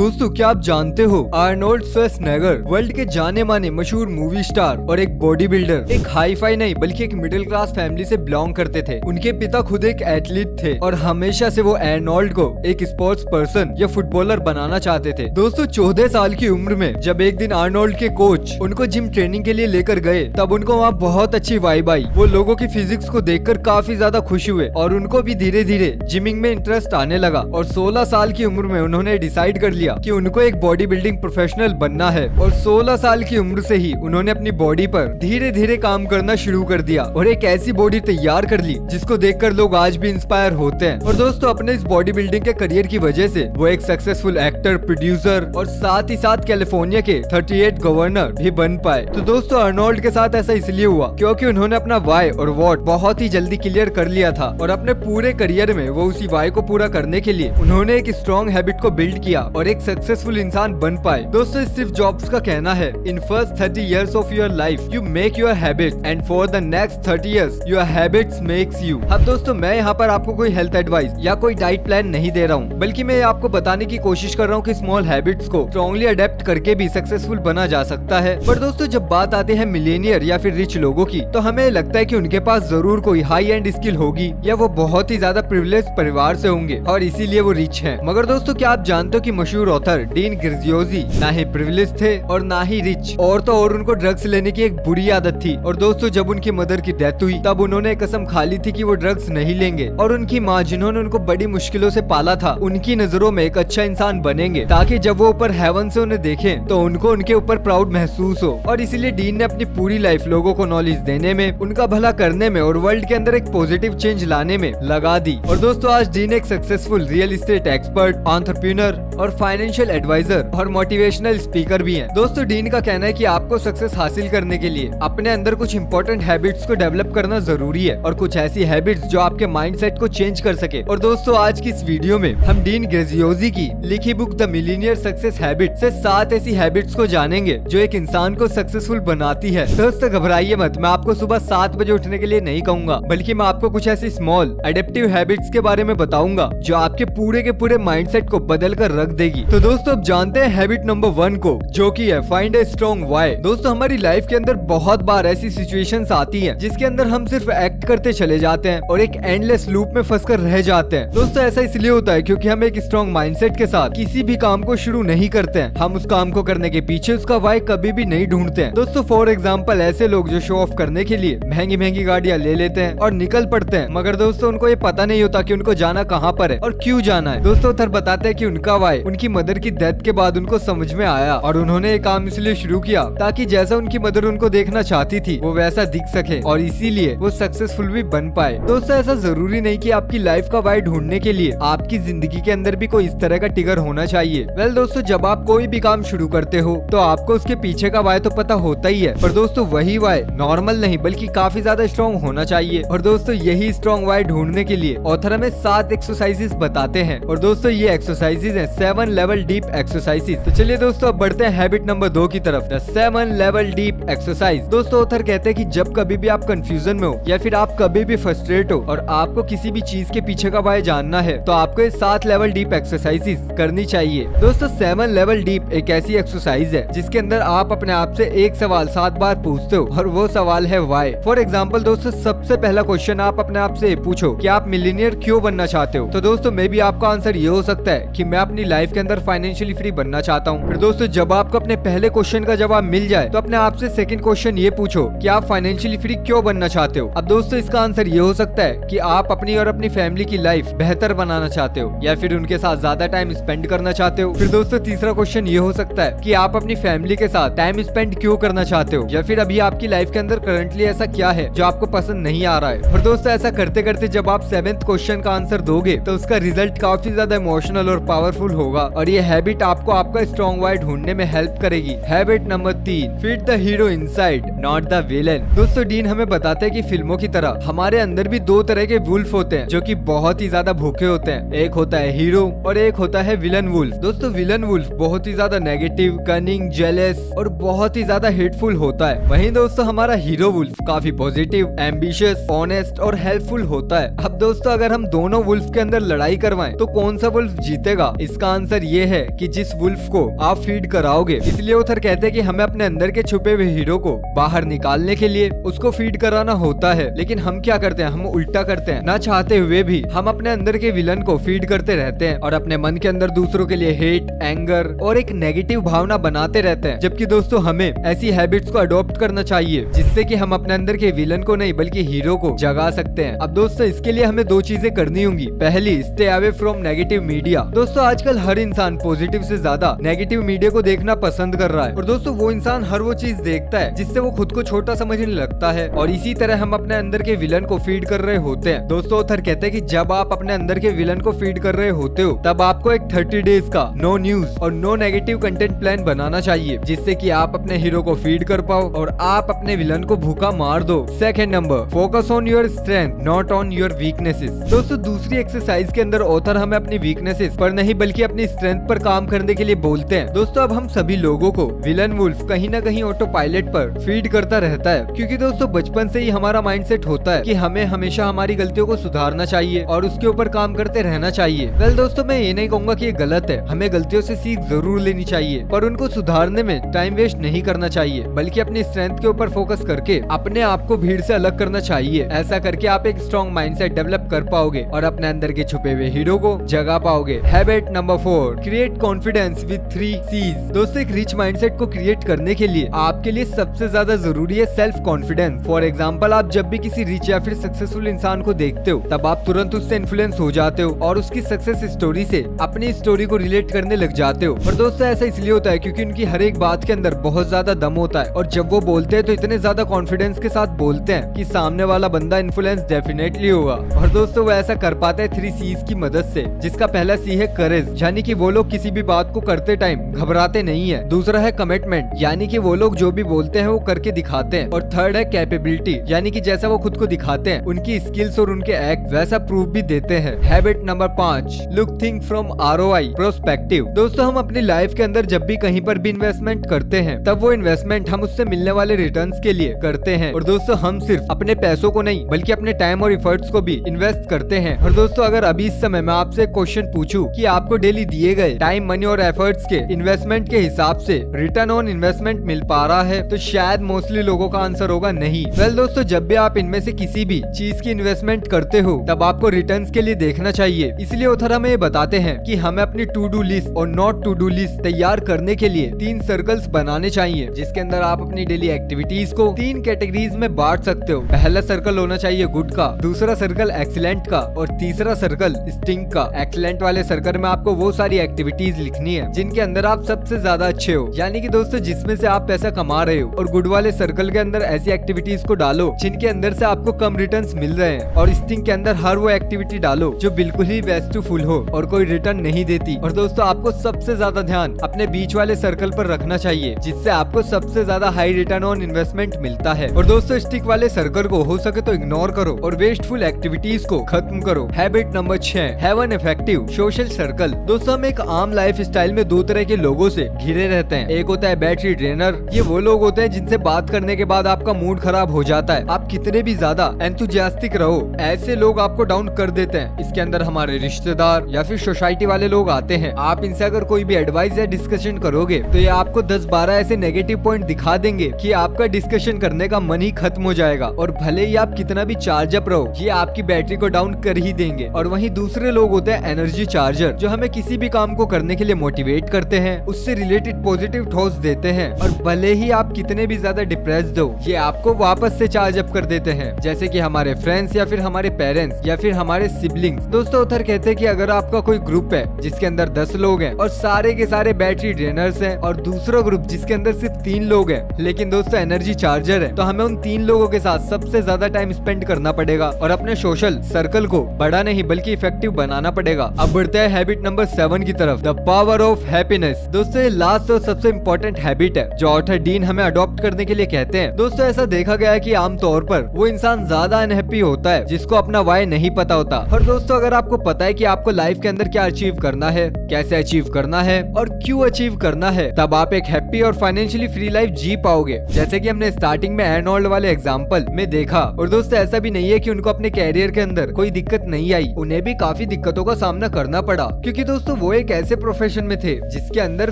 दोस्तों क्या आप जानते हो आर्नोल्ड श्वार्ज़नेगर वर्ल्ड के जाने माने मशहूर मूवी स्टार और एक बॉडी बिल्डर एक हाई फाई नहीं बल्कि एक मिडिल क्लास फैमिली से बिलोंग करते थे। उनके पिता खुद एक एथलीट थे और हमेशा से वो आर्नोल्ड को एक स्पोर्ट्स पर्सन या फुटबॉलर बनाना चाहते थे। दोस्तों 14 साल की उम्र में जब एक दिन आर्नोल्ड के कोच उनको जिम ट्रेनिंग के लिए लेकर गए तब उनको वहाँ बहुत अच्छी वाइब आई। वो लोगों की फिजिक्स को देखकर काफी ज्यादा खुश हुए और उनको भी धीरे धीरे जिमिंग में इंटरेस्ट आने लगा और 16 साल की उम्र में उन्होंने डिसाइड कर लिया कि उनको एक बॉडी बिल्डिंग प्रोफेशनल बनना है और 16 साल की उम्र से ही उन्होंने अपनी बॉडी पर धीरे धीरे काम करना शुरू कर दिया और एक ऐसी बॉडी तैयार कर ली जिसको देखकर लोग आज भी इंस्पायर होते हैं। और दोस्तों अपने इस बॉडी बिल्डिंग के करियर की वजह से वो एक सक्सेसफुल एक्टर, प्रोड्यूसर और साथ ही साथ कैलिफोर्निया के 38 गवर्नर भी बन पाए। तो दोस्तों आर्नोल्ड के साथ ऐसा इसलिए हुआ क्योंकि उन्होंने अपना वाई और वॉट बहुत ही जल्दी क्लियर कर लिया था और अपने पूरे करियर में वो उसी वाई को पूरा करने के लिए उन्होंने एक स्ट्रॉन्ग हैबिट को बिल्ड किया और एक सक्सेसफुल इंसान बन पाए। दोस्तों स्टीव जॉब्स का कहना है, in first 30 years of your life you make your habits and for the next 30 years your habits makes you। अब दोस्तों मैं यहाँ पर आपको कोई हेल्थ एडवाइस या कोई डाइट प्लान नहीं दे रहा हूँ, बल्कि मैं आपको बताने की कोशिश कर रहा हूँ कि स्मॉल हैबिट्स को स्ट्रॉन्गली अडेप्ट करके भी सक्सेसफुल बना जा सकता है। पर दोस्तों जब बात आती है मिलेनियर या फिर रिच लोगों की तो हमें लगता है कि उनके पास जरूर कोई हाई एंड स्किल होगी या वो बहुत ही ज्यादा प्रिविलेज परिवार से होंगे और इसीलिए वो रिच हैं। मगर दोस्तों क्या आप जानते हो कि मशहूर ऑथर डीन ग्रेजियोसी ना ही प्रिविलेज थे और ना ही रिच, और तो और उनको ड्रग्स लेने की एक बुरी आदत थी। और दोस्तों जब उनकी मदर की डेथ हुई तब उन्होंने कसम खा ली थी कि वो ड्रग्स नहीं लेंगे और उनकी माँ जिन्होंने उनको बड़ी मुश्किलों से पाला था उनकी नजरों में एक अच्छा इंसान बनेंगे ताकि जब वो ऊपर हेवन से उन्हें देखें तो उनको उनके ऊपर प्राउड महसूस हो। और इसीलिए डीन ने अपनी पूरी लाइफ लोगों को नॉलेज देने में, उनका भला करने में और वर्ल्ड के अंदर एक पॉजिटिव चेंज लाने में लगा दी। और दोस्तों आज डीन एक successful real estate expert, entrepreneur और फाइनेंशियल एडवाइजर और मोटिवेशनल स्पीकर भी हैं। दोस्तों डीन का कहना है कि आपको सक्सेस हासिल करने के लिए अपने अंदर कुछ इंपॉर्टेंट हैबिट्स को डेवलप करना जरूरी है और कुछ ऐसी हैबिट्स जो आपके माइंडसेट को चेंज कर सके। और दोस्तों आज की इस वीडियो में हम डीन ग्रेजियोसी की लिखी book the millionaire success habit से 7 ऐसी हैबिट्स को जानेंगे जो एक इंसान को सक्सेसफुल बनाती है। दोस्तों घबराइए मत, मैं आपको सुबह 7 बजे उठने के लिए नहीं कहूंगा, बल्कि मैं आपको कुछ ऐसी स्मॉल एडेप्टिव हैबिट्स के बारे में बताऊंगा जो आपके पूरे के पूरे माइंडसेट को बदल कर रख देगी। तो दोस्तों अब जानते हैं हैबिट नंबर 1 को, जो की है फाइंड ए स्ट्रॉन्ग वाई। दोस्तों हमारी लाइफ के अंदर बहुत बार ऐसी सिचुएशंस आती हैं जिसके अंदर हम सिर्फ एक्ट करते चले जाते हैं और एक एंडलेस लूप में फंसकर रह जाते हैं। दोस्तों ऐसा इसलिए होता है क्योंकि हम एक स्ट्रॉन्ग माइंडसेट के साथ किसी भी काम को शुरू नहीं करते हैं। हम उस काम को करने के पीछे उसका वाई कभी भी नहीं ढूंढते हैं। दोस्तों फॉर एग्जाम्पल ऐसे लोग जो शो ऑफ करने के लिए महंगी महंगी गाड़ियां ले लेते हैं और निकल पड़ते हैं, मगर दोस्तों उनको ये पता नहीं होता कि उनको जाना कहाँ पर है और क्यों जाना है। दोस्तों उधर बताते हैं कि उनका वाई उनकी मदर की डेथ के बाद उनको समझ में आया और उन्होंने ये काम इसलिए शुरू किया ताकि जैसा उनकी मदर उनको देखना चाहती थी वो वैसा दिख सके और इसीलिए वो सक्सेसफुल भी बन पाए। दोस्तों ऐसा जरूरी नहीं कि आपकी लाइफ का वाई ढूंढने के लिए आपकी जिंदगी के अंदर भी कोई इस तरह का ट्रिगर होना चाहिए। वेल दोस्तों जब आप कोई भी काम शुरू करते हो तो आपको उसके पीछे का वाई तो पता होता ही है, पर दोस्तों वही वाई नॉर्मल नहीं बल्कि काफी ज्यादा स्ट्रॉन्ग होना चाहिए। और दोस्तों यही स्ट्रॉन्ग वाई ढूंढने के लिए ऑथर हमें 7 एक्सरसाइजेस बताते हैं और दोस्तों ये एक्सरसाइजेस हैं 7 लेवल डीप एक्सरसाइजेस। तो चलिए दोस्तों अब बढ़ते हैं हैबिट नंबर 2 की तरफ, द 7 लेवल डीप एक्सरसाइज। दोस्तों ऑथर कहते हैं कि जब कभी भी आप कंफ्यूजन में हो या फिर आप कभी भी फ्रस्ट्रेट हो और आपको किसी भी चीज के पीछे का वाई जानना है तो आपको ये 7 लेवल डीप एक्सरसाइजेस करनी चाहिए। दोस्तों 7 लेवल डीप एक ऐसी एक्सरसाइज है जिसके अंदर आप अपने आप से एक सवाल 7 बार पूछते हो और वो सवाल है वाई। फॉर एग्जाम्पल दोस्तों सबसे पहला क्वेश्चन आप अपने आप से पूछो कि आप मिलियनेयर क्यों बनना चाहते हो। तो दोस्तों मे बी आपका आंसर ये हो सकता है कि मैं अपनी लाइफ के अंदर फाइनेंशियली फ्री बनना चाहता हूँ। फिर दोस्तों जब आपको अपने पहले क्वेश्चन का जवाब मिल जाए तो अपने आप से सेकंड क्वेश्चन ये पूछो कि आप फाइनेंशियली फ्री क्यों बनना चाहते हो। अब दोस्तों इसका आंसर ये हो सकता है कि आप अपनी और अपनी फैमिली की लाइफ बेहतर बनाना चाहते हो या फिर उनके साथ ज्यादा टाइम स्पेंड करना चाहते हो। फिर दोस्तों तीसरा क्वेश्चन ये हो सकता है कि आप अपनी फैमिली के साथ टाइम स्पेंड क्यों करना चाहते हो या फिर अभी आपकी लाइफ के अंदर करंटली ऐसा क्या है जो आपको पसंद नहीं आ रहा है। और दोस्तों ऐसा करते करते जब आप 7th क्वेश्चन का आंसर दोगे तो उसका रिजल्ट काफी ज्यादा इमोशनल और पावरफुल होगा और ये हैबिट आपको आपका स्ट्रॉन्ग वाई ढूंढने में हेल्प करेगी। Habit number 3, feed the hero inside not the villain. दोस्तों डीन हमें बताते हैं कि फिल्मों की तरह हमारे अंदर भी 2 तरह के वुल्फ होते हैं जो कि बहुत ही ज्यादा भूखे होते हैं। एक होता है हीरो और एक होता है विलन वुल्फ। दोस्तों विलन वुल्फ बहुत ही ज्यादा नेगेटिव, कनिंग, जेलस और बहुत ही ज्यादा हेटफुल होता है। वहीं दोस्तों हमारा हीरो वुल्फ काफी पॉजिटिव, एम्बिशियस, ऑनेस्ट और हेल्पफुल होता है। अब दोस्तों अगर हम दोनों वुल्फ के अंदर लड़ाई करवाएं तो कौन सा वुल्फ जीतेगा? इसका आंसर ये ये है कि जिस वुल्फ को आप फीड कराओगे, इसलिए ऑथर कहते हैं कि हमें अपने अंदर के छुपे हुए हीरो को बाहर निकालने के लिए उसको फीड कराना होता है। लेकिन हम क्या करते हैं, हम उल्टा करते हैं। ना चाहते हुए भी हम अपने अंदर के विलन को फीड करते रहते हैं और अपने मन के अंदर दूसरों के लिए हेट, एंगर और एक नेगेटिव भावना बनाते रहते हैं। जबकि दोस्तों हमें ऐसी हैबिट्स को अडॉप्ट करना चाहिए जिससे कि हम अपने अंदर के विलन को नहीं बल्कि हीरो को जगा सकते हैं। अब दोस्तों इसके लिए हमें दो चीजें करनी होंगी। पहली, stay away from negative media. दोस्तों आजकल हर इंसान पॉजिटिव से ज्यादा नेगेटिव मीडिया को देखना पसंद कर रहा है और दोस्तों वो इंसान हर वो चीज देखता है जिससे वो खुद को छोटा समझने लगता है और इसी तरह हम अपने अंदर के विलन को फीड कर रहे होते हैं। दोस्तों ऑथर कहते हैं कि जब आप अपने अंदर के विलन को फीड कर रहे होते हो तब आपको एक 30 डेज का नो न्यूज और नो नेगेटिव कंटेंट प्लान बनाना चाहिए जिससे कि आप अपने हीरो को फीड कर पाओ और आप अपने विलन को भूखा मार दो। Second number, focus on your strength not on your weaknesses. दोस्तों दूसरी एक्सरसाइज के अंदर ऑथर हमें अपनी वीकनेसेस पर नहीं बल्कि अपनी स्ट्रेंथ पर काम करने के लिए बोलते हैं। दोस्तों अब हम सभी लोगों को विलन वुल्फ कहीं न कहीं ऑटो पायलट पर फीड करता रहता है क्योंकि दोस्तों बचपन से ही हमारा माइंडसेट होता है कि हमें हमेशा हमारी गलतियों को सुधारना चाहिए और उसके ऊपर काम करते रहना चाहिए। वेल दोस्तों मैं ये नहीं कहूंगा कि ये गलत है, हमें गलतियों से सीख जरूर लेनी चाहिए पर उनको सुधारने में टाइम वेस्ट नहीं करना चाहिए बल्कि अपनी स्ट्रेंथ के ऊपर फोकस करके अपने आप को भीड़ से अलग करना चाहिए। ऐसा करके आप एक स्ट्रॉन्ग माइंडसेट डेवलप कर पाओगे और अपने अंदर के छुपे हुए हीरो को जगा पाओगे। Habit number 4, create confidence with 3 C's। दोस्तों एक रिच माइंडसेट को क्रिएट करने के लिए आपके लिए सबसे ज्यादा जरूरी है सेल्फ कॉन्फिडेंस। फॉर एग्जाम्पल आप जब भी किसी रिच या फिर सक्सेसफुल इंसान को देखते हो तब आप तुरंत उससे इन्फ्लुएंस हो जाते हो और उसकी सक्सेस स्टोरी से अपनी स्टोरी को रिलेट करने लग जाते हो। और दोस्तों ऐसा इसलिए होता है क्योंकि उनकी हर एक बात के अंदर बहुत ज्यादा दम होता है और जब वो बोलते हैं तो इतने ज्यादा कॉन्फिडेंस के साथ बोलते हैं कि सामने वाला बंदा इन्फ्लुएंस डेफिनेटली होगा। और दोस्तों वो ऐसा कर पाते हैं 3 C's की मदद से, जिसका पहला C है करेज, यानी कि वो लोग किसी भी बात को करते टाइम घबराते नहीं है। दूसरा है कमिटमेंट, यानी कि वो लोग जो भी बोलते हैं वो करके दिखाते हैं। और थर्ड है कैपेबिलिटी, यानी कि जैसा वो खुद को दिखाते हैं उनकी स्किल्स और उनके एक्ट वैसा प्रूफ भी देते हैं। Habit number 5, look think from ROI prospective. दोस्तों हम अपनी लाइफ के अंदर जब भी कहीं पर भी इन्वेस्टमेंट करते हैं तब वो इन्वेस्टमेंट हम उससे मिलने वाले रिटर्न्स के लिए करते हैं। और दोस्तों हम सिर्फ अपने पैसों को नहीं बल्कि अपने टाइम और इफर्ट्स को भी इन्वेस्ट करते हैं। और दोस्तों अगर अभी इस समय मैं आपसे क्वेश्चन पूछूं कि आपको डेली दिए गए टाइम, मनी और एफर्ट्स के इन्वेस्टमेंट के हिसाब से रिटर्न ऑन इन्वेस्टमेंट मिल पा रहा है तो शायद मोस्टली लोगों का आंसर होगा नहीं। वेल दोस्तों जब भी आप इनमें से किसी भी चीज की इन्वेस्टमेंट करते हो तब आपको रिटर्न्स के लिए देखना चाहिए। इसलिए ऑथर हमें ये बताते हैं कि हमें अपनी टू डू लिस्ट और नॉट टू डू लिस्ट तैयार करने के लिए 3 सर्कल्स बनाने चाहिए जिसके अंदर आप अपनी डेली एक्टिविटीज को 3 कैटेगरीज में बांट सकते हो। पहला सर्कल होना चाहिए गुड का, दूसरा सर्कल एक्सीलेंट का और तीसरा सर्कल स्टिंक का। एक्सीलेंट वाले सर्कल में आपको वो सारी एक्टिविटीज लिखनी है जिनके अंदर आप सबसे ज्यादा अच्छे हो, यानी कि दोस्तों जिसमें से आप पैसा कमा रहे हो। और गुड वाले सर्कल के अंदर ऐसी एक्टिविटीज को डालो जिनके अंदर से आपको कम रिटर्न्स मिल रहे हैं। और स्टिंक के अंदर हर वो एक्टिविटी डालो जो बिल्कुल ही वेस्टफुल हो और कोई रिटर्न नहीं देती। और दोस्तों आपको सबसे ज्यादा ध्यान अपने बीच वाले सर्कल पर रखना चाहिए जिससे आपको सबसे ज्यादा हाई रिटर्न ऑन इन्वेस्टमेंट मिलता है। और दोस्तों स्टिक वाले सर्कल को हो सके तो इग्नोर करो और वेस्टफुल एक्टिविटीज को खत्म करो। Habit number 6, have an effective social circle. दोस्तों हम एक आम लाइफ स्टाइल में 2 तरह के लोगों से घिरे रहते हैं। एक होता है बैटरी ड्रेनर, ये वो लोग होते हैं जिनसे बात करने के बाद आपका मूड खराब हो जाता है। आप कितने भी ज्यादा एंथुसियास्टिक रहो ऐसे लोग आपको डाउन कर देते हैं। इसके अंदर हमारे रिश्तेदार या फिर सोसाइटी वाले लोग आते हैं। आप इनसे अगर कोई भी एडवाइस या डिस्कशन करोगे तो ये आपको 10-12 ऐसे नेगेटिव पॉइंट दिखा देंगे कि आपका डिस्कशन करने का मन ही खत्म हो जाएगा और भले ही आप कितना भी चार्ज अप रहो ये आपकी बैटरी को डाउन कर ही देंगे। और वहीं दूसरे लोग होते हैं एनर्जी चार्जर, जो हमें किसी भी काम को करने के लिए मोटिवेट करते हैं, उससे रिलेटेड पॉजिटिव थॉट्स देते हैं और भले ही आप कितने भी ज्यादा डिप्रेस्ड हो ये आपको वापस से चार्ज अप कर देते हैं, जैसे कि हमारे फ्रेंड्स या फिर हमारे पेरेंट्स या फिर हमारे सिबलिंग्स। दोस्तों ऑथर कहते हैं कि अगर आपका कोई ग्रुप है जिसके अंदर 10 लोग हैं और सारे के सारे बैटरी ड्रेनर्स हैं और दूसरा ग्रुप जिसके अंदर सिर्फ 3 लोग हैं लेकिन दोस्तों एनर्जी चार्जर है, तो हमें उन 3 लोगों के साथ सबसे ज्यादा टाइम स्पेंड करना पड़ेगा और अपने सोशल सर्कल को बड़ा नहीं बल्कि इफेक्टिव बनाना पड़ेगा। अब बढ़ते हैं हैबिट नंबर 7 की तरफ, द पावर ऑफ हैप्पीनेस। दोस्तों ये लास्ट और सबसे इम्पोर्टेंट हैबिट है जो ऑथर डीन हमें अडॉप्ट करने के लिए कहते हैं। दोस्तों ऐसा देखा गया है कि आमतौर पर वो इंसान ज्यादा अनहैप्पी होता है जिसको अपना वाई नहीं पता होता। और दोस्तों अगर आपको पता है कि आपको लाइफ के अंदर क्या अचीव करना है, कैसे अचीव करना है और क्यों अचीव करना है, तब आप एक हैप्पी और फाइनेंशियली फ्री लाइफ जी पाओगे, जैसे कि हमने स्टार्टिंग में एर्नोल्ड वाले एग्जांपल में देखा। और दोस्तों ऐसा भी नहीं है कि उनको अपने कैरियर के अंदर कोई दिक्कत नहीं आई, उन्हें भी काफी दिक्कतों का सामना करना पड़ा, क्योंकि दोस्तों वो एक ऐसे प्रोफेशन में थे जिसके अंदर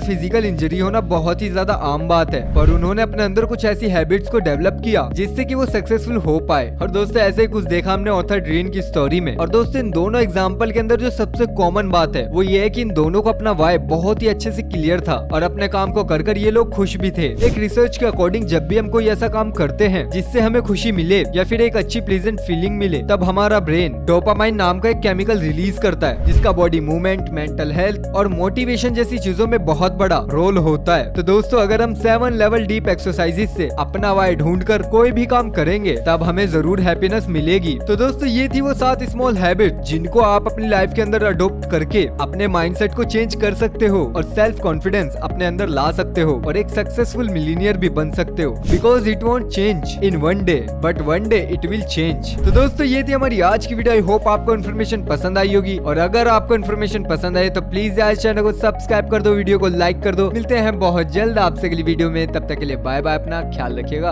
फिजिकल इंजरी होना बहुत ही ज्यादा आम बात है, पर उन्होंने अपने अंदर कुछ ऐसी हैबिट्स को डेवलप किया जिससे कि वो सक्सेसफुल हो पाए। और दोस्तों ऐसे ही कुछ देखा हमने ऑथर ड्रीन की स्टोरी में। और दोस्तों इन दोनों एग्जाम्पल के अंदर जो सबसे कॉमन बात है वो ये है कि इन दोनों को अपना वाई बहुत ही अच्छे से क्लियर था और अपने काम को कर कर ये लोग खुश भी थे। एक रिसर्च के अकॉर्डिंग जब भी हम कोई ऐसा काम करते हैं जिससे हमें खुशी मिले या फिर एक अच्छी प्लीजेंट फीलिंग मिले, तब हमारा ब्रेन डोपामाइन नाम का एक केमिकल रिलीज करता है जिसका बॉडी मूवमेंट, मेंटल हेल्थ और मोटिवेशन जैसी चीजों में बहुत बड़ा रोल होता है। तो दोस्तों अगर हम 7 लेवल डीप एक्सरसाइजेस से अपना वाई ढूंढकर कोई भी काम करेंगे तब हमें जरूर हैप्पीनेस मिलेगी। तो दोस्तों ये थी वो 7 स्मॉल हैबिट जिनको आप अपनी लाइफ के अंदर अडॉप्ट करके अपने माइंडसेट को चेंज कर सकते हो और सेल्फ कॉन्फिडेंस अपने अंदर ला सकते हो और एक सक्सेसफुल मिलीनियर भी बन सकते हो। Because it won't change in one day but one day it will change. तो दोस्तों ये थी हमारी आज की वीडियो। आई होप आपको इन्फॉर्मेशन पसंद आई होगी और अगर आपको इन्फॉर्मेशन पसंद आए तो प्लीज यार चैनल को सब्सक्राइब कर दो, वीडियो को लाइक कर दो। मिलते हैं बहुत जल्द आपसे अगली वीडियो में, तब तक के लिए बाय बाय, अपना ख्याल रखिएगा।